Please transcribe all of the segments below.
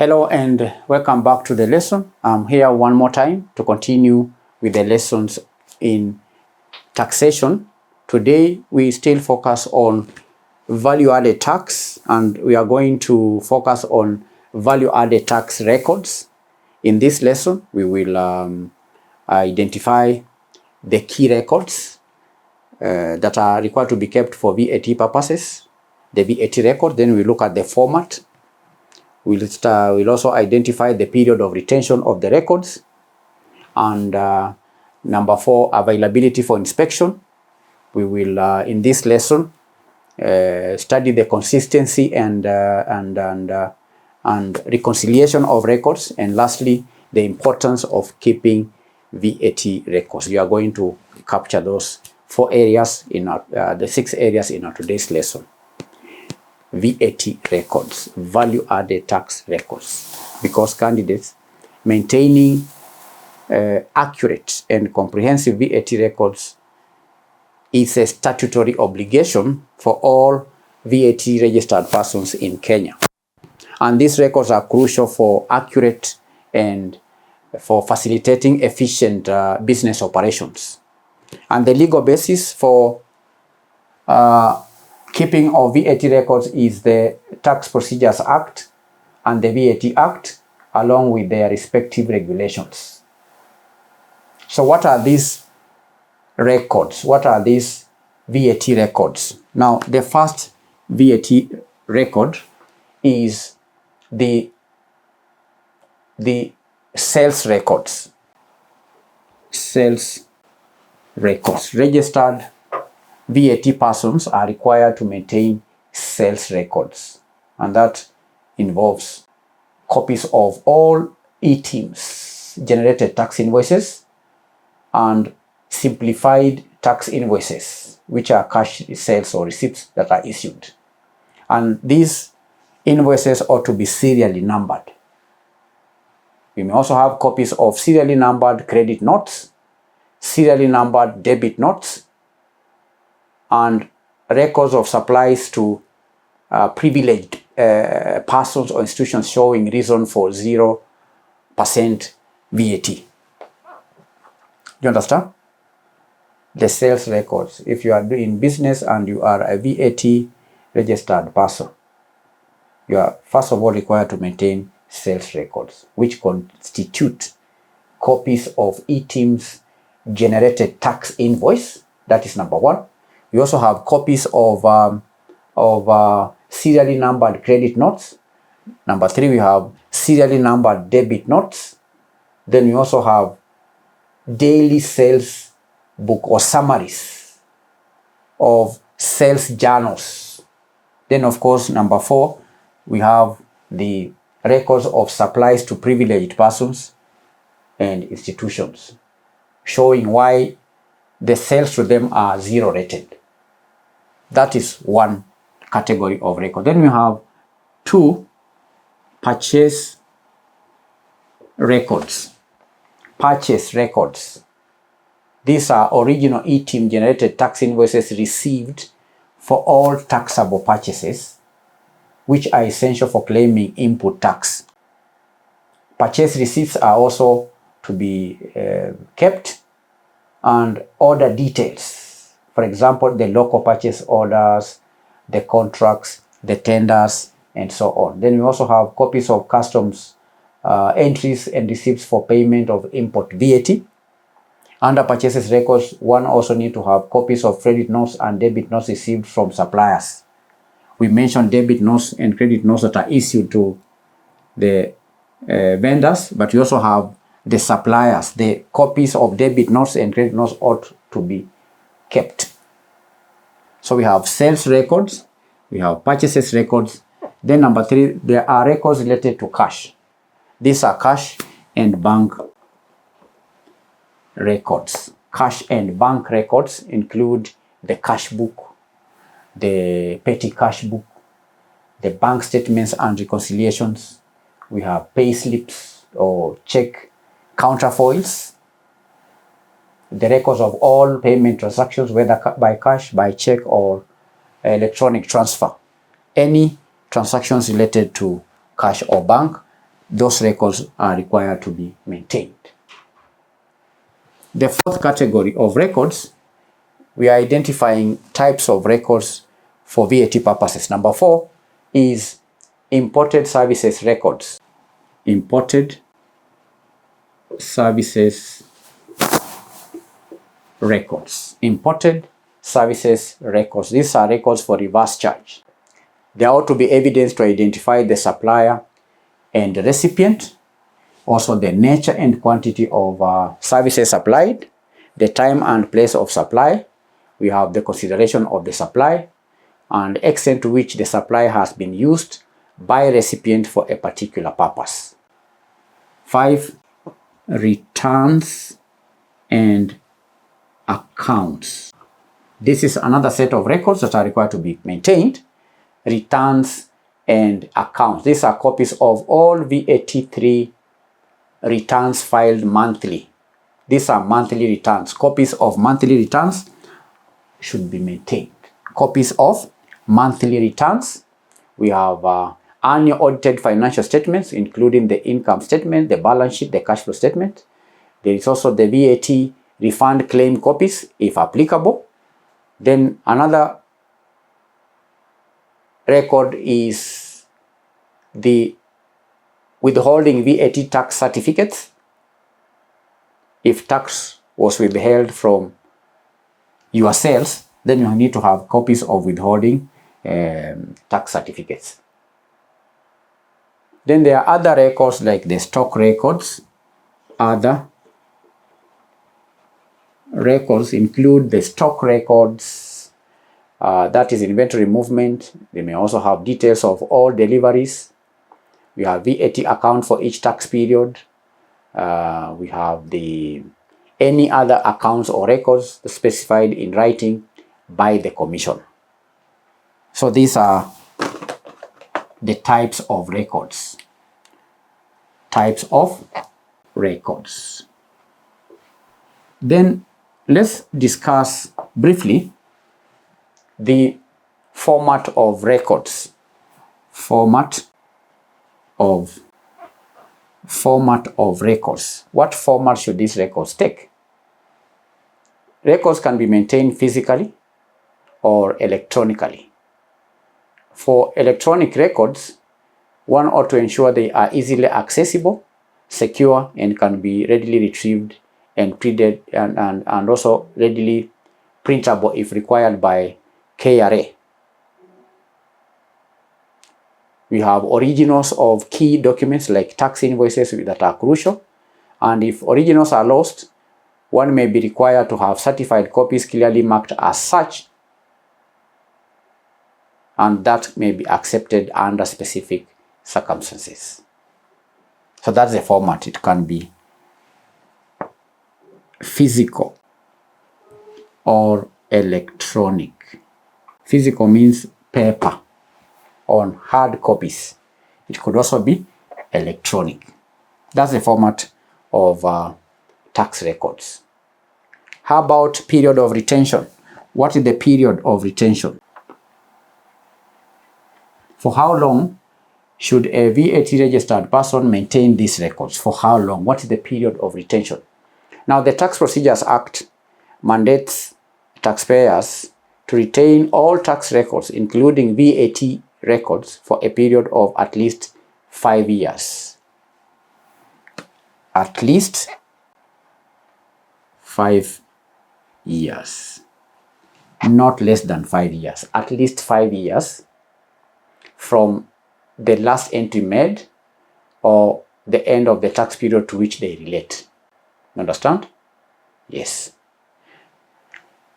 Hello and welcome back to the lesson. I'm here one more time to continue with the lessons in taxation. Today we still focus on value-added tax, and we are going to focus on value-added tax records. In this lesson we will identify the key records that are required to be kept for VAT purposes, the VAT record. Then we look at the format. We'll also identify the period of retention of the records, and number 4, availability for inspection. We will in this lesson study the consistency and reconciliation of records, and lastly the importance of keeping VAT records. We are going to capture those 4 areas in the 6 areas in our today's lesson. VAT records, value-added tax records, because candidates maintaining accurate and comprehensive VAT records is a statutory obligation for all VAT registered persons in Kenya. And these records are crucial for accurate and for facilitating efficient business operations. And the legal basis for keeping of VAT records is the Tax Procedures Act and the VAT Act, along with their respective regulations. So what are these records? What are these VAT records? Now, the first VAT record is the sales records. Sales records. Registered VAT persons are required to maintain sales records, and that involves copies of all e-TIMS generated tax invoices and simplified tax invoices, which are cash sales or receipts that are issued. And these invoices ought to be serially numbered. We may also have copies of serially numbered credit notes, serially numbered debit notes, and records of supplies to privileged persons or institutions showing reason for 0% VAT. You understand? The sales records. If you are doing business and you are a VAT registered person, you are first of all required to maintain sales records, which constitute copies of e-TIMS generated tax invoice. That is number 1. We also have copies of serially numbered credit notes. Number 3, we have serially numbered debit notes. Then we also have daily sales book or summaries of sales journals. Then, of course, number 4, we have the records of supplies to privileged persons and institutions, showing why the sales to them are 0 rated. That is one category of record. Then we have 2 purchase records. Purchase records. These are original e-TIM generated tax invoices received for all taxable purchases, which are essential for claiming input tax. Purchase receipts are also to be kept, and order details. For example, the local purchase orders, the contracts, the tenders, and so on. Then we also have copies of customs entries and receipts for payment of import VAT. Under purchases records, one also need to have copies of credit notes and debit notes received from suppliers. We mentioned debit notes and credit notes that are issued to the vendors, but we also have the suppliers. The copies of debit notes and credit notes ought to be kept. So we have sales records, we have purchases records. Then number 3, there are records related to cash. These are cash and bank records. Cash and bank records include the cash book, the petty cash book, the bank statements and reconciliations. We have pay slips or check counterfoils, the records of all payment transactions, whether by cash, by check, or electronic transfer. Any transactions related to cash or bank those records are required to be maintained. The fourth category of records, we are identifying types of records for VAT purposes. Number 4 is imported services records. Imported services records. Imported services records. These are records for reverse charge. There ought to be evidence to identify the supplier and the recipient, also the nature and quantity of services supplied, the time and place of supply. We have the consideration of the supply and the extent to which the supply has been used by recipient for a particular purpose. 5. Returns and accounts. This is another set of records that are required to be maintained. Returns and accounts. These are copies of all VAT3 returns filed monthly. These are monthly returns. Copies of monthly returns should be maintained. Copies of monthly returns. We have annual audited financial statements, including the income statement, the balance sheet, the cash flow statement. There is also the VAT refund claim copies, if applicable. Then another record is the withholding VAT tax certificates. If tax was withheld from your sales, then you need to have copies of withholding tax certificates. Then there are other records like the stock records. Other records include the stock records, that is inventory movement. They may also have details of all deliveries. We have VAT account for each tax period. We have any other accounts or records specified in writing by the Commission. So these are the types of records. Types of records. Then let's discuss briefly the format of records. Format of records. What format should these records take? Records can be maintained physically or electronically. For electronic records, one ought to ensure they are easily accessible, secure, and can be readily retrieved and printed and also readily printable if required by KRA. We have originals of key documents like tax invoices that are crucial, and if originals are lost, one may be required to have certified copies clearly marked as such, and that may be accepted under specific circumstances. So that's the format. It can be physical or electronic. Physical means paper on hard copies. It could also be electronic. That's the format of tax records. How about period of retention? What is the period of retention? For how long should a VAT registered person maintain these records? For how long? What is the period of retention? Now, the Tax Procedures Act mandates taxpayers to retain all tax records, including VAT records, for a period of at least 5 years. At least 5 years. Not less than 5 years. At least 5 years from the last entry made or the end of the tax period to which they relate. Understand? Yes.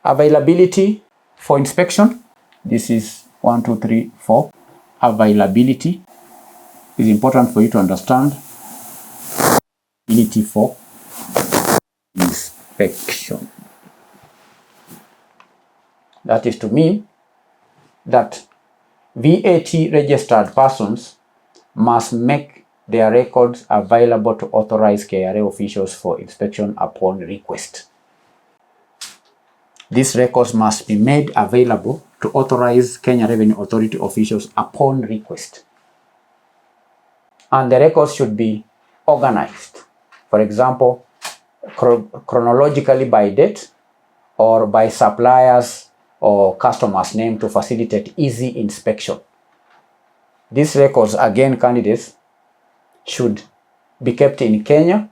Availability for inspection. This is 1, 2, 3, 4. Availability is important for you to understand. Availability for inspection. That is to mean that VAT registered persons must make their records available to authorized KRA officials for inspection upon request. These records must be made available to authorized Kenya Revenue Authority officials upon request. And the records should be organized. For example, chronologically by date or by suppliers or customers' name to facilitate easy inspection. These records, again, candidates, should be kept in Kenya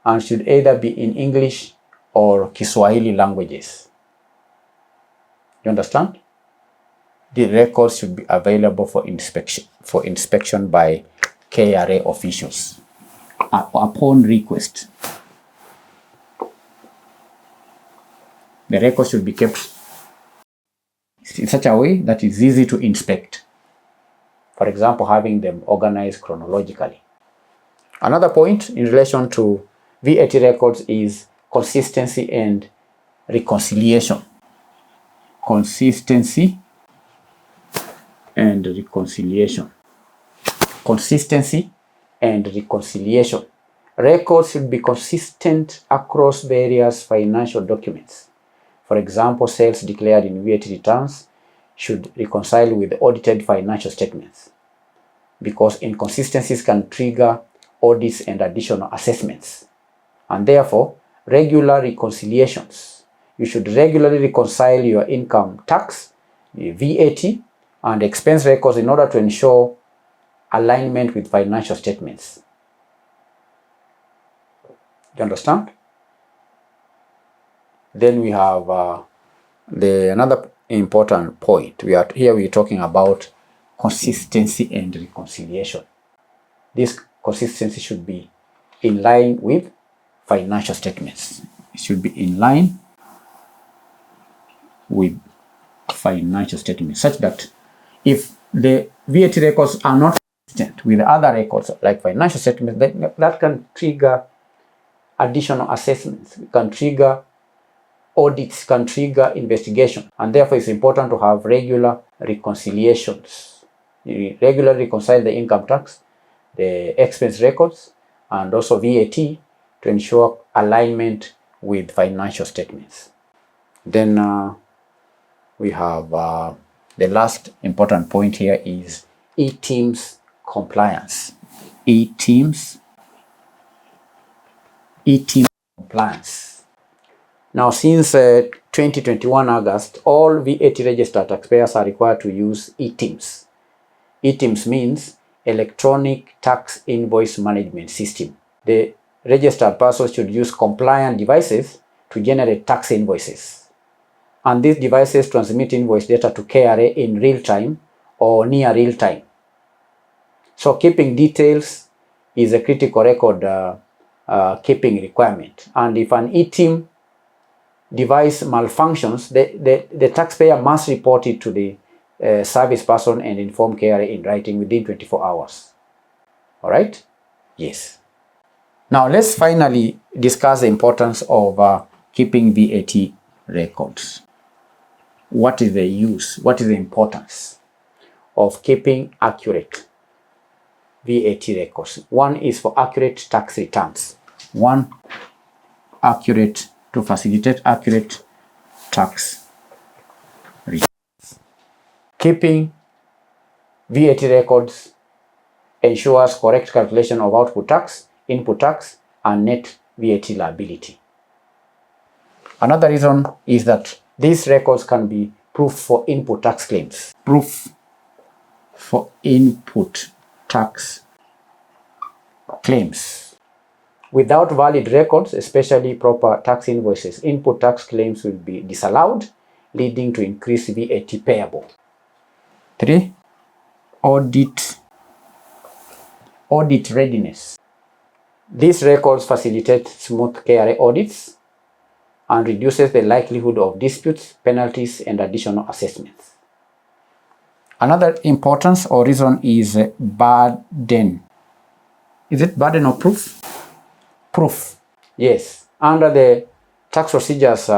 and should either be in English or Kiswahili languages. You understand? The records should be available for inspection by KRA officials upon request. The records should be kept in such a way that it's easy to inspect. For example, having them organized chronologically. Another point in relation to VAT records is consistency and reconciliation. Consistency and reconciliation. Consistency and reconciliation. Records should be consistent across various financial documents. For example, sales declared in VAT returns should reconcile with audited financial statements, because inconsistencies can trigger audits and additional assessments. And therefore, regular reconciliations. You should regularly reconcile your income tax, your VAT, and expense records in order to ensure alignment with financial statements. Do you understand? Then we have another important point. We're talking about consistency and reconciliation. This consistency should be in line with financial statements. It should be in line with financial statements, such that if the VAT records are not consistent with other records like financial statements, that can trigger additional assessments, can trigger audits, can trigger investigation. And therefore it's important to have regular reconciliations. You regularly reconcile the income tax, the expense records, and also VAT to ensure alignment with financial statements. Then we have the last important point here is E-Teams compliance. E-Teams compliance. Now, since 2021 August, all VAT registered taxpayers are required to use E-Teams. E-Teams means Electronic Tax Invoice Management System. The registered person should use compliant devices to generate tax invoices. And these devices transmit invoice data to KRA in real time or near real time. So keeping details is a critical record keeping requirement. And if an E-Team device malfunctions, the taxpayer must report it to the service person and inform KRA in writing within 24 hours. All right? Yes. Now let's finally discuss the importance of keeping VAT records. What is the use? What is the importance of keeping accurate VAT records? One is for accurate tax returns. To facilitate accurate tax returns. Keeping VAT records ensures correct calculation of output tax, input tax, and net VAT liability. Another reason is that these records can be proof for input tax claims. Proof for input tax claims. Without valid records, especially proper tax invoices, input tax claims will be disallowed, leading to increased VAT payable. 3. Audit readiness. These records facilitate smooth KRA audits and reduces the likelihood of disputes, penalties, and additional assessments. Another importance or reason is burden. Is it burden of proof? Proof. Yes. Under the Tax Procedures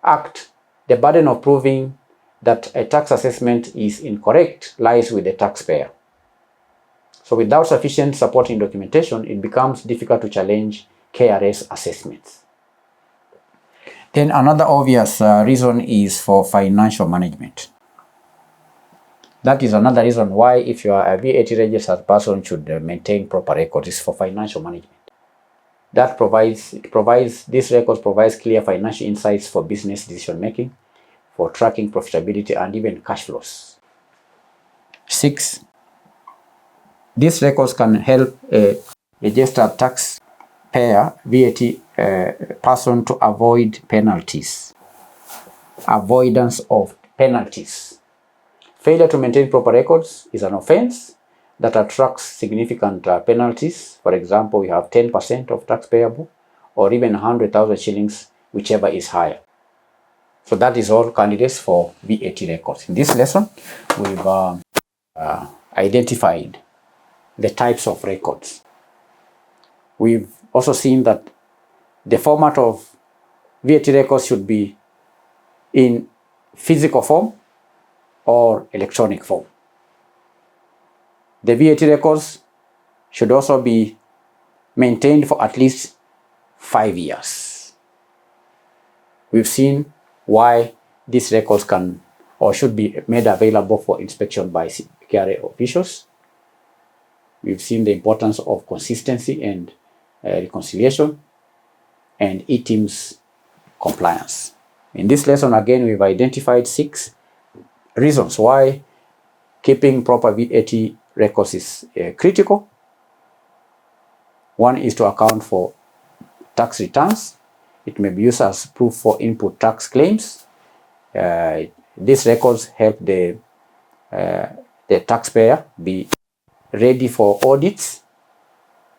Act, the burden of proving that a tax assessment is incorrect lies with the taxpayer. So without sufficient supporting documentation, it becomes difficult to challenge KRA's assessments. Then another obvious reason is for financial management. That is another reason why if you are a VAT registered person should maintain proper records. It's for financial management. These records provides clear financial insights for business decision making, for tracking profitability and even cash flows. 6. These records can help a registered taxpayer, VAT person, to avoid penalties. Avoidance of penalties. Failure to maintain proper records is an offense that attracts significant penalties. For example, we have 10% of tax payable or even 100,000 shillings, whichever is higher. So that is all candidates for VAT records. In this lesson, we've identified the types of records. We've also seen that the format of VAT records should be in physical form or electronic form. The VAT records should also be maintained for at least 5 years. We've seen why these records can or should be made available for inspection by KRA officials. We've seen the importance of consistency and reconciliation and e-team's compliance. In this lesson, again, we've identified 6 reasons why keeping proper VAT records is critical. One is to account for tax returns. It may be used as proof for input tax claims. These records help the taxpayer be ready for audits.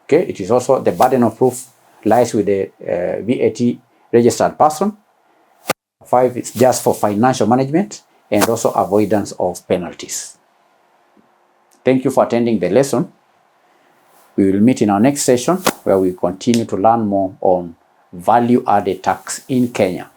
Okay, it is also the burden of proof lies with the VAT registered person. 5 is just for financial management and also avoidance of penalties. Thank you for attending the lesson. We will meet in our next session where we continue to learn more on value-added tax in Kenya.